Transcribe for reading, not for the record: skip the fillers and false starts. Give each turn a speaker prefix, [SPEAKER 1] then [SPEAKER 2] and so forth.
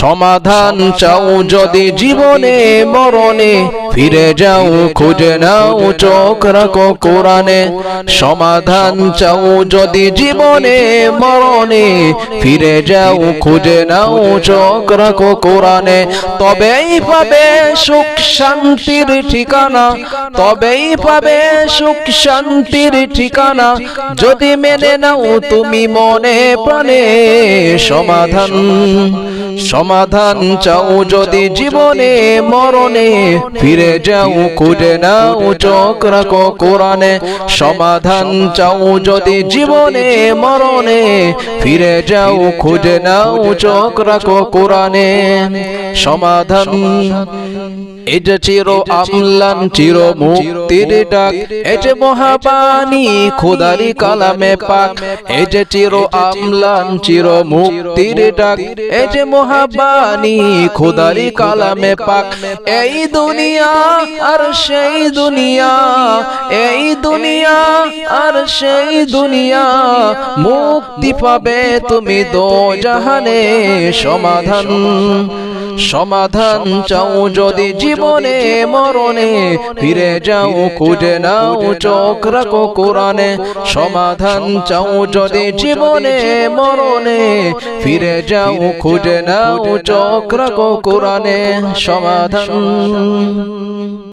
[SPEAKER 1] সমাধান চাও যদি জীবনে মরণে, ফিরে যাও খুঁজে নাও চোখ রাখো কোরআনে। সমাধান চাও যদি জীবনে মরণে, ফিরে যাও খুঁজে নাও চোখ রাখো কোরআনে। তবেই পাবে সুখ শান্তির ঠিকানা, তবেই পাবে সুখ শান্তির ঠিকানা, যদি মেনে নাও তুমি মনে প্রাণে সমাধান। সমাধান চাও যদি জীবনে মরণে, ফিরে যাও খুঁজে নাও চোখ রাখো কোরআনে। সমাধান চাও যদি জীবনে মরণে, ফিরে যাও খুঁজে নাও চোখ রাখো কোরআনে। সমাধান এই যে চির আমলান চির মুক্তির ডাক, এই যে মহাবাণী খোদারি কালামে পাক। এই যে চির আমলান চির মুক্তির ডাক, এই যে মহাবাণী খোদারি কালামে পাক। এই দুনিয়া আর সেই দুনিয়া, এই দুনিয়া আর সেই দুনিয়া, মুক্তি পাবে তুমি দোজাহানে। সমাধান সমাধান চাও যদি জীবনে মরণে, ফিরে যাও খুঁজে নাও চোখ রাখো কোরআনে। সমাধান চাও যদি জীবনে মরণে, ফিরে যাও খুঁজে নাও চোখ রাখো কোরআনে। সমাধান।